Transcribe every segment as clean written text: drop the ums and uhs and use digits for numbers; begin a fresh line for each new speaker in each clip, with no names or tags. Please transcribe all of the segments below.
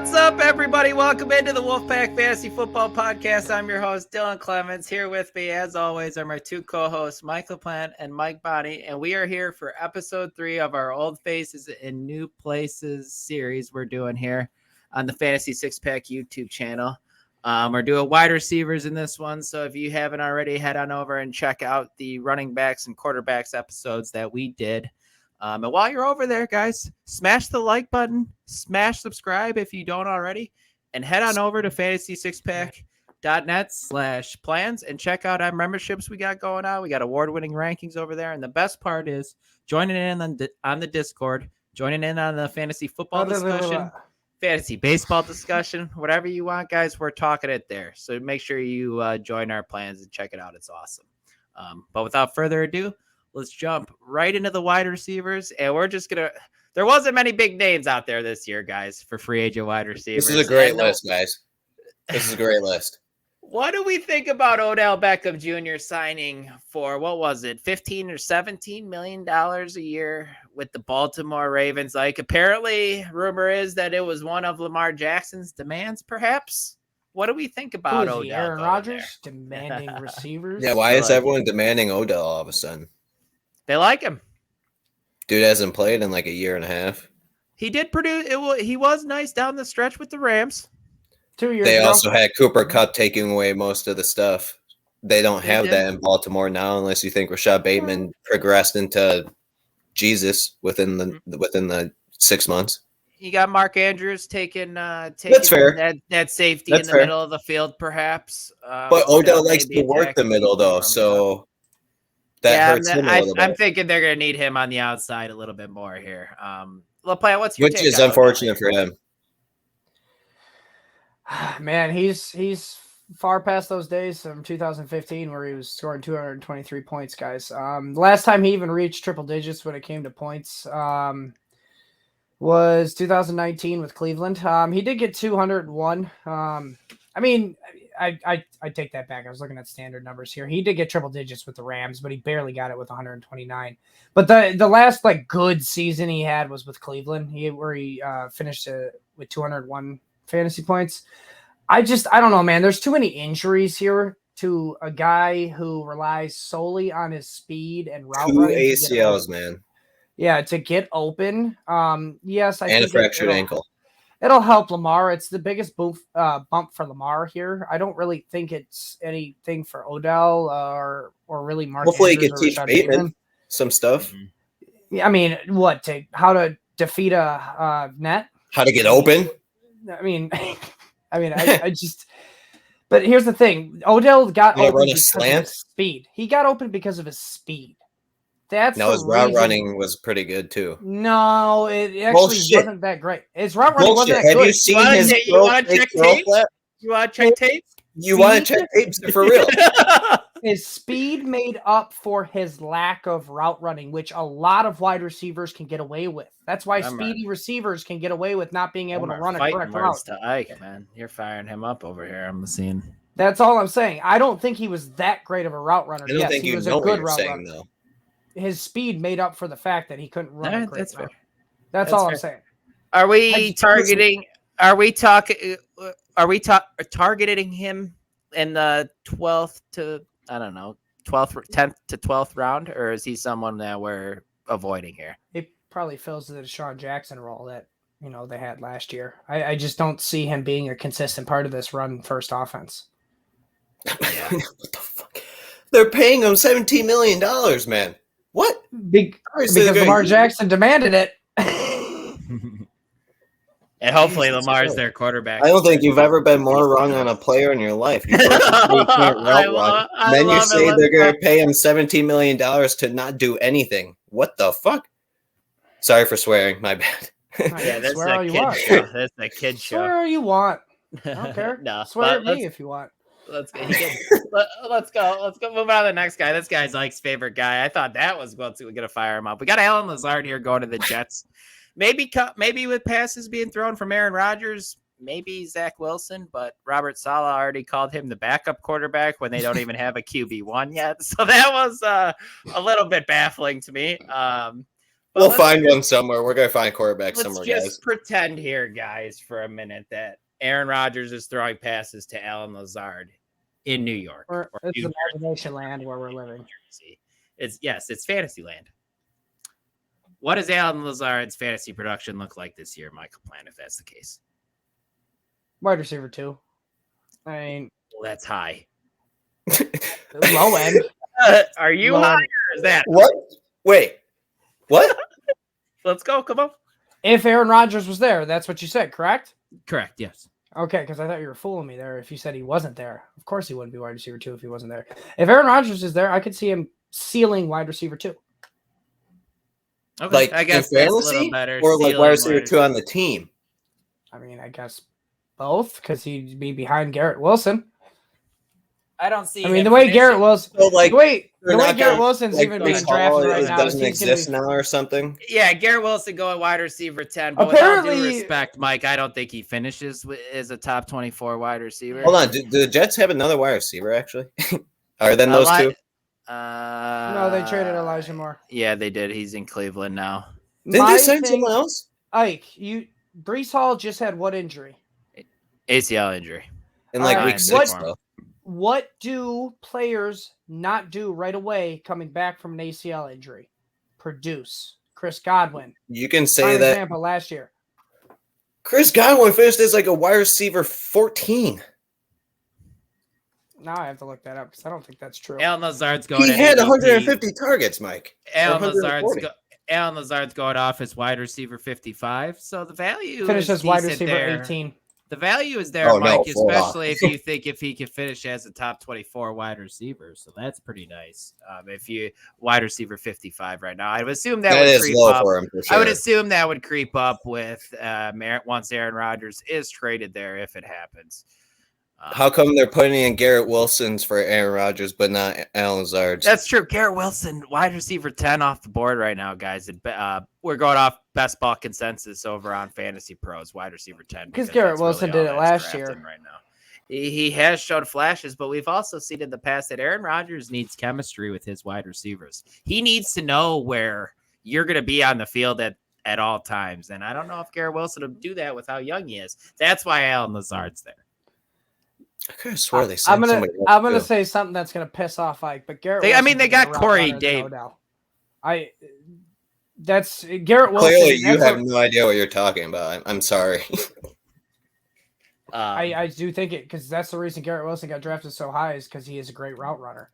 What's up, everybody? Welcome into the WolfPack Fantasy Football Podcast. I'm your host, Dylan Clemens. Here with me, as always, are my two co-hosts, Michael Plant and Mike Bonney, and we are here for episode 3 of our Old Faces in New Places series we're doing here on the Fantasy Six Pack YouTube channel. We're doing wide receivers in this one, so if you haven't already, head on over and check out the running backs and quarterbacks episodes that we did. And while you're over there, guys, smash the like button, smash subscribe if you don't already, and head on over to fantasy6pack.net/plans and check out our memberships we got going on. We got award-winning rankings over there, and the best part is joining in on the Discord, joining in on the fantasy football discussion, fantasy baseball discussion, whatever you want, guys. We're talking it there, so make sure you join our plans and check it out. It's awesome. But without further ado, let's jump right into the wide receivers, and we're just going to – there wasn't many big names out there this year, guys, for free agent wide receivers.
This is a great list, guys. This is a great list.
What do we think about Odell Beckham Jr. signing for, what was it, $15 or $17 million a year with the Baltimore Ravens? Like, apparently, rumor is that it was one of Lamar Jackson's demands, perhaps? What do we think about Odell?
Aaron Rodgers demanding receivers?
Yeah, why is everyone demanding Odell all of a sudden?
They like him.
Dude hasn't played in like a year and a half.
He did produce. He was nice down the stretch with the Rams.
2 years
They
ago.
also had Cooper Kupp taking away most of the stuff. They don't have that in Baltimore now, unless you think Rashad Bateman progressed into Jesus within the 6 months.
You got Mark Andrews taking
That's fair.
That safety
That's
in the
fair.
middle of the field, perhaps.
But Odell likes to work the middle, though, so that hurts him a little bit.
I'm thinking they're going to need him on the outside a little bit more here. LaPlante, what's your
Which
take
is
on
unfortunate for him.
Man, he's far past those days from 2015 where he was scoring 223 points, guys. Last time he even reached triple digits when it came to points was 2019 with Cleveland. He did get 201. I mean, I take that back. I was looking at standard numbers here. He did get triple digits with the Rams, but he barely got it with 129. But the last like good season he had was with Cleveland, where he finished with 201 fantasy points. I don't know, man. There's too many injuries here to a guy who relies solely on his speed and route running.
2 ACLs, man.
Yeah, to get open. Yes, I
think a fractured ankle.
It'll help Lamar. It's the biggest bump for Lamar here. I don't really think it's anything for Odell or really Mark.
Hopefully,
Andrews
he can teach Bateman some stuff.
Yeah, I mean, how to defeat a net?
How to get open?
I mean, I just. But here's the thing: Odell got open because of his speed. He got open because of his speed. His
route running was pretty good too.
No, it actually wasn't that great. His route running wasn't that
good.
Have
you seen his
You want to check tapes? You want to check tapes?
You want to check tapes for real?
His speed made up for his lack of route running, which a lot of wide receivers can get away with. That's why speedy receivers can get away with not being able to run a correct route.
To Ike, man. You're firing him up over here. I'm seeing.
That's all I'm saying. I don't think he was that great of a route runner.
I don't think
he was
know
a good
what
route
saying,
runner.
Though.
His speed made up for the fact that he couldn't run a great route. That's all I'm saying.
Are we targeting? Are we targeting him in the 12th to 10th to 12th round, or is he someone that we're avoiding here?
He probably fills the Deshaun Jackson role that they had last year. I just don't see him being a consistent part of this run first offense.
Yeah. What the fuck? They're paying him $17 million, man. What?
Because Lamar Jackson demanded it.
And hopefully Lamar's their quarterback.
I don't think you've ever been more wrong on a player in your life. You can't route run. Then you say they're going to pay him $17 million to not do anything. What the fuck? Sorry for swearing. My bad.
Yeah, that's a kid show. That's a kid show.
Swear all you want. I don't care. Swear at me if you want.
Let's go. Let's go. Move on to the next guy. This guy's Ike's favorite guy. I thought that was going to fire him up. We got Alan Lazard here going to the Jets. Maybe with passes being thrown from Aaron Rodgers, maybe Zach Wilson, but Robert Saleh already called him the backup quarterback when they don't even have a QB1 yet. So that was a little bit baffling to me.
We'll find one somewhere. We're going to find a quarterback somewhere, guys.
Let's just pretend here, guys, for a minute that Aaron Rodgers is throwing passes to Alan Lazard in New York.
Or it's imagination land where we're living.
It's fantasy land. What does Alan Lazard's fantasy production look like this year, Michael Plant, if that's the case?
Wide receiver 2. I mean,
well, that's high.
Low end.
Are you high or is that?
What? Wait. What?
Let's go. Come on.
If Aaron Rodgers was there, that's what you said, correct?
Correct. Yes.
Okay, because I thought you were fooling me there. If you said he wasn't there, of course he wouldn't be wide receiver 2 if he wasn't there. If Aaron Rodgers is there, I could see him ceiling wide receiver 2.
Okay,
like
I guess
in
that's
fantasy,
a little better.
Or like wide receiver 2 on the team.
I mean, I guess both, because he'd be behind Garrett Wilson.
I don't see.
I mean, the way Garrett Wilson,
so like,
the way Garrett Wilson's even being drafted right now,
doesn't exist now or something.
Yeah, Garrett Wilson going wide receiver 10. But
apparently,
with all due respect, Mike, I don't think he finishes as a top 24 wide receiver.
Hold on, do the Jets have another wide receiver actually? Other than those two?
No, they traded Elijah Moore.
Yeah, they did. He's in Cleveland now.
Didn't they sign someone else?
Ike, Breece Hall just had what injury?
ACL injury.
In like week 6, though.
What do players not do right away coming back from an ACL injury? Produce. Chris Godwin.
You can say that.
Example last year.
Chris Godwin finished as like a wide receiver 14.
Now I have to look that up because I don't think that's true.
Alan Lazard's going.
He had 150 targets, Mike.
Alan Lazard's going off as wide receiver 55. So the value
finished as wide receiver 18.
The value is there, Mike, especially if you think if he can finish as a top 24 wide receiver. So that's pretty nice. If you wide receiver 55 right now, I would assume that would creep up. For him, for sure. I would assume that would creep up with once Aaron Rodgers is traded there, if it happens.
How come they're putting in Garrett Wilson's for Aaron Rodgers, but not Alan Lazard's?
That's true. Garrett Wilson, wide receiver 10 off the board right now, guys. We're going off best ball consensus over on Fantasy Pros, wide receiver 10.
Because Garrett Wilson did it last year.
Right now. He has shown flashes, but we've also seen in the past that Aaron Rodgers needs chemistry with his wide receivers. He needs to know where you're going to be on the field at all times. And I don't know if Garrett Wilson will do that with how young he is. That's why Alan Lazard's there.
I could have swore they said
I'm gonna say something that's gonna piss off Ike, but Garrett.
They got Corey Davis.
That's Garrett Wilson.
Clearly, you have no idea what you're talking about. I'm sorry.
I do think it because that's the reason Garrett Wilson got drafted so high is because he is a great route runner.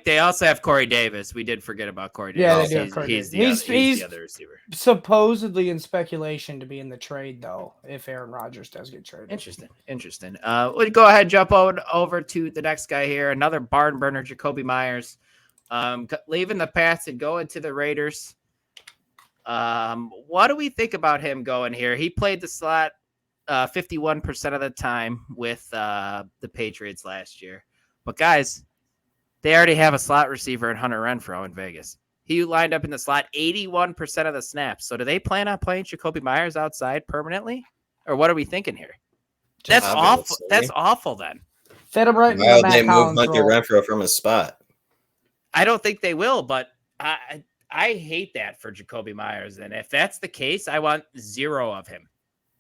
They also have Corey Davis. We did forget about Corey Davis.
Yeah, they do have Corey Davis.
He's the other receiver.
Supposedly in speculation to be in the trade, though, if Aaron Rodgers does get traded.
Interesting. We'll go ahead and jump over to the next guy here. Another barn burner, Jakobi Meyers. Leaving the Pats and going to the Raiders. What do we think about him going here? He played the slot 51% of the time with the Patriots last year. But, guys, they already have a slot receiver in Hunter Renfrow in Vegas. He lined up in the slot 81% of the snaps. So do they plan on playing Jakobi Meyers outside permanently? Or what are we thinking here? That's awful. That's awful then.
Fit him right in
the they move Hunter Renfrow from his spot?
I don't think they will, but I hate that for Jakobi Meyers. And if that's the case, I want 0 of him.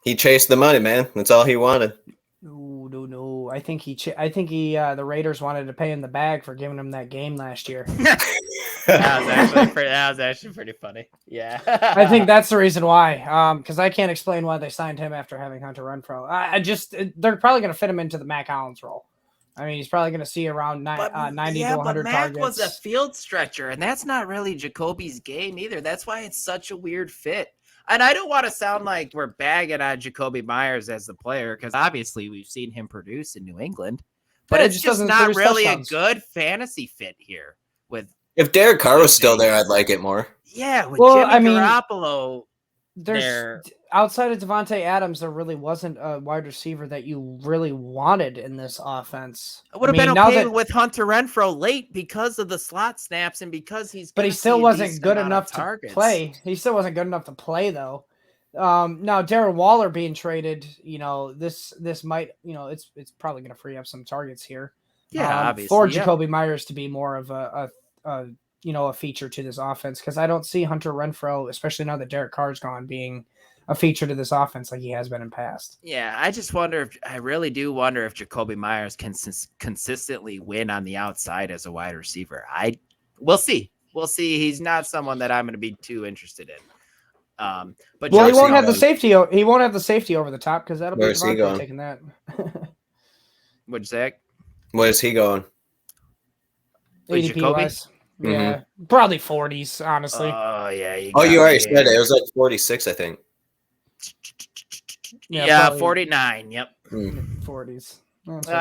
He chased the money, man. That's all he wanted.
No. I think the Raiders wanted to pay him the bag for giving him that game last year.
that was actually pretty funny. Yeah.
I think that's the reason why. Because I can't explain why they signed him after having Hunter Renfrow. They're probably going to fit him into the Mac Hollins role. I mean, he's probably going to see around 90 to 100
Mac
targets.
Was a field stretcher, and that's not really Jacoby's game either. That's why it's such a weird fit. And I don't want to sound like we're bagging on Jakobi Meyers as the player, because obviously we've seen him produce in New England, but it's just not really a good fantasy fit here.
If Derek Carr was still there, I'd like it more.
Yeah, with Jimmy Garoppolo.
There's outside of Devontae Adams, there really wasn't a wide receiver that you really wanted in this offense.
It would have been okay with Hunter Renfrow late because of the slot snaps and because
but he still wasn't good enough to play. He still wasn't good enough to play though. Now Darren Waller being traded, this might, it's probably going to free up some targets here.
Yeah, obviously
for Jakobi Meyers to be more of a a feature to this offense because I don't see Hunter Renfrow, especially now that Derek Carr's gone, being a feature to this offense like he has been in past.
Yeah, I really do wonder if Jakobi Meyers can consistently win on the outside as a wide receiver. We'll see. We'll see. He's not someone that I'm going to be too interested in. But
he won't have the safety. He won't have the safety over the top because that'll be Devontae taking that.
What'd you say?
Where is he going?
ADP wise. Yeah, probably 40s, honestly.
Oh, yeah.
You already said it. It was like 46, I think.
Yeah, 49. Yep.
40s.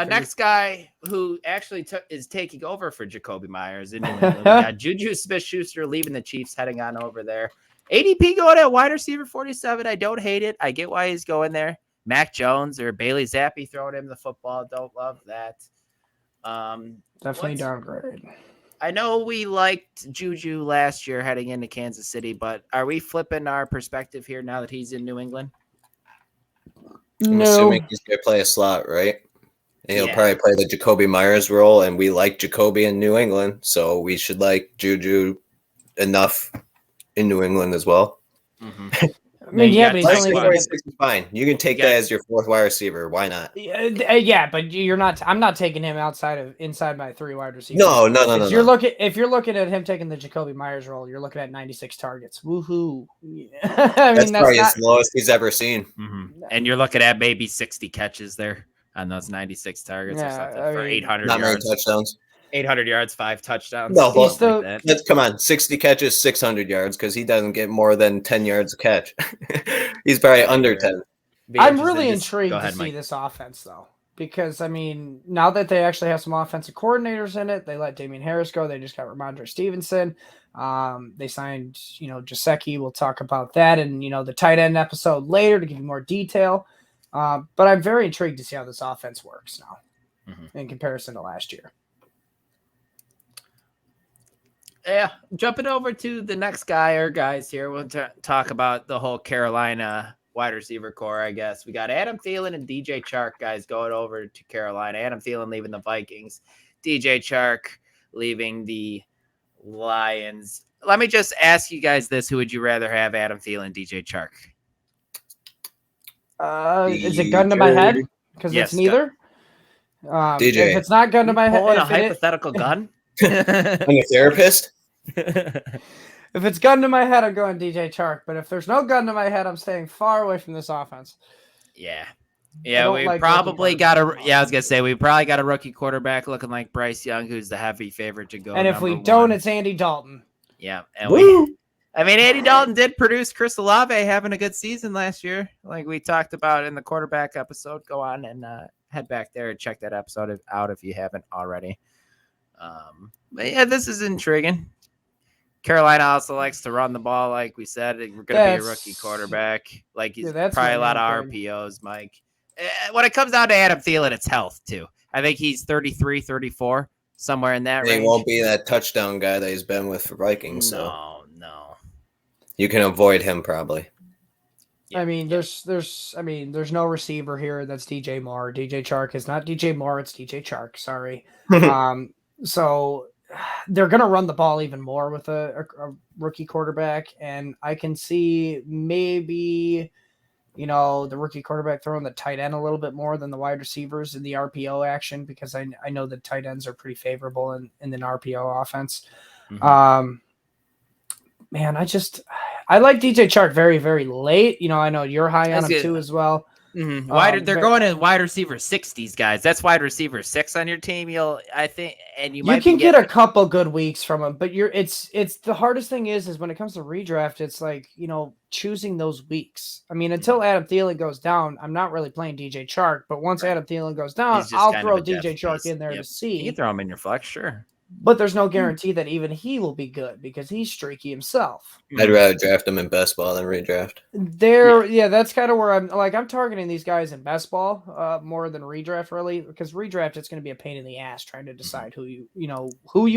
Next guy who actually is taking over for Jakobi Meyers in New England. We got JuJu Smith-Schuster leaving the Chiefs, heading on over there. ADP going at wide receiver 47. I don't hate it. I get why he's going there. Mac Jones or Bailey Zappi throwing him the football. Don't love that.
Definitely downgrade.
I know we liked JuJu last year heading into Kansas City, but are we flipping our perspective here now that he's in New England?
I'm assuming he's going to play a slot, right? And he'll probably play the Jakobi Meyers role, and we like Jakobi in New England, so we should like JuJu enough in New England as well.
Mm-hmm. I mean, but he's only
46 is fine. You can take that as your fourth wide receiver. Why not?
Yeah, but you're not. I'm not taking him inside my 3 wide receivers.
No.
If you're looking at him taking the Jakobi Meyers role, you're looking at 96 targets. Woohoo!
That's probably his lowest he's ever seen.
Mm-hmm. And you're looking at maybe 60 catches there on those 96 targets or something for 800
not
yards.
Many touchdowns.
800 yards, 5 touchdowns.
No, come on, 60 catches, 600 yards, because he doesn't get more than 10 yards a catch. He's probably under 10.
I'm really intrigued to see this offense, though, because, I mean, now that they actually have some offensive coordinators in it, they let Damian Harris go. They just got Ramondre Stevenson. They signed, Gesicki. We'll talk about that and, the tight end episode later to give you more detail. But I'm very intrigued to see how this offense works now in comparison to last year.
Yeah, jumping over to the next guy or guys here, we'll talk about the whole Carolina wide receiver core, I guess. We got Adam Thielen and DJ Chark, guys, going over to Carolina. Adam Thielen leaving the Vikings. DJ Chark leaving the Lions. Let me just ask you guys this. Who would you rather have, Adam Thielen, DJ Chark?
Is it gun to my head? Because it's neither.
DJ.
If it's not gun to my head.
Pulling a hypothetical gun?
I'm a therapist.
If it's gun to my head, I'm going DJ Chark. But if there's no gun to my head, I'm staying far away from this offense.
Yeah, we probably got a. Yeah, I was gonna say we probably got a rookie quarterback looking like Bryce Young, who's the heavy favorite to go.
And if we don't, it's Andy Dalton.
Yeah, and Andy Dalton did produce Chris Olave having a good season last year, like we talked about in the quarterback episode. Go on and head back there and check that episode out if you haven't already. But yeah, this is intriguing. Carolina also likes to run the ball, like we said. We're going to be a rookie quarterback. Like he's probably a lot of RPOs, Mike. When it comes down to Adam Thielen, it's health, too. I think he's 33, 34, somewhere in that range.
He won't be that touchdown guy that he's been with for Vikings.
No.
You can avoid him, probably.
Yeah. I mean, there's no receiver here that's DJ Moore. DJ Chark is not DJ Moore. It's DJ Chark. Sorry. So they're going to run the ball even more with a rookie quarterback. And I can see maybe, the rookie quarterback throwing the tight end a little bit more than the wide receivers in the RPO action, because I know the tight ends are pretty favorable in an RPO offense. Mm-hmm. Man, I like DJ Chark very, very late. I know you're high on him too as well.
Mm-hmm. They're going in wide receiver 60s, guys. That's wide receiver 6 on your team. You can
get a couple good weeks from him, but it's the hardest thing is when it comes to redraft, it's like, choosing those weeks. I mean, until Adam Thielen goes down, I'm not really playing DJ Chark, but once Adam Thielen goes down, I'll throw DJ Chark in there to see.
You can throw him in your flex, sure.
But there's no guarantee that even he will be good because he's streaky himself.
I'd rather draft him in best ball than redraft.
That's kind of where I'm targeting these guys in best ball more than redraft, really, because redraft it's going to be a pain in the ass trying to decide who you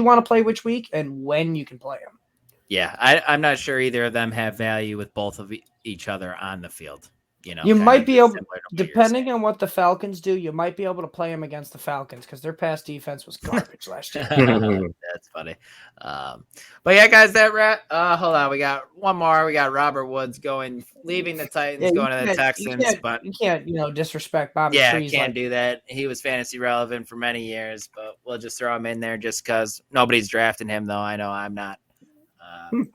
want to play which week and when you can play them.
Yeah, I'm not sure either of them have value with both of each other on the field.
You might be able,
depending
on what the Falcons do, you might be able to play them against the Falcons because their pass defense was garbage last year.
That's funny. But yeah, guys, that hold on, we got one more. We got Robert Woods leaving the Titans, going to the Texans. But
you can't, disrespect Bobby.
Yeah,
Trees
can't do that. He was fantasy relevant for many years, but we'll just throw him in there just because nobody's drafting him, though. I know I'm not.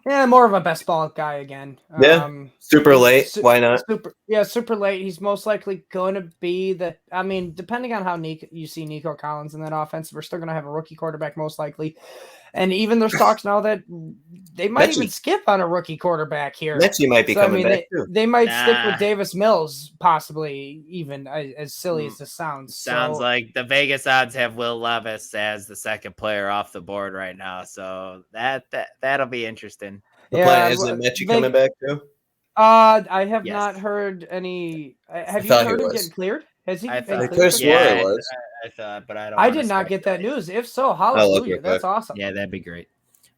Yeah, more of a best ball guy again.
Super late. Why not?
Super late. He's most likely going to be depending on how you see Nico Collins in that offense, we're still going to have a rookie quarterback most likely. And even there's talks now that they might even skip on a rookie quarterback here.
Mechie might be coming back too.
They might stick with Davis Mills, possibly, even as silly as this sounds.
Sounds like the Vegas odds have Will Levis as the second player off the board right now. So that'll be interesting.
Isn't Mechie coming back too?
I have not heard any. Have you heard him getting cleared? Has he?
I was.
I thought, but I don't.
I did not get that news. If so, hallelujah, that's awesome.
Yeah, that'd be great.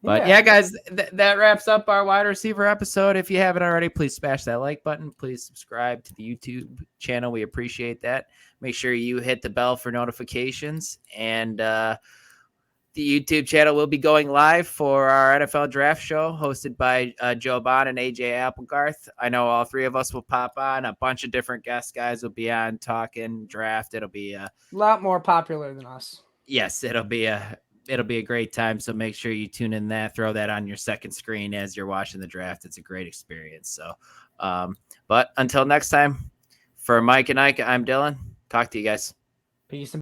But yeah, guys, that wraps up our wide receiver episode. If you haven't already, please smash that like button. Please subscribe to the YouTube channel. We appreciate that. Make sure you hit the bell for notifications. And the YouTube channel will be going live for our NFL draft show hosted by Joe Bond and AJ Applegarth. I know all three of us will pop on. A bunch of different guest guys will be on talking draft. It'll be a
lot more popular than us.
Yes, it'll be a great time. So make sure you tune in throw that on your second screen as you're watching the draft. It's a great experience. So, but until next time, for Mike and Ike, I'm Dylan. Talk to you guys.
Peace.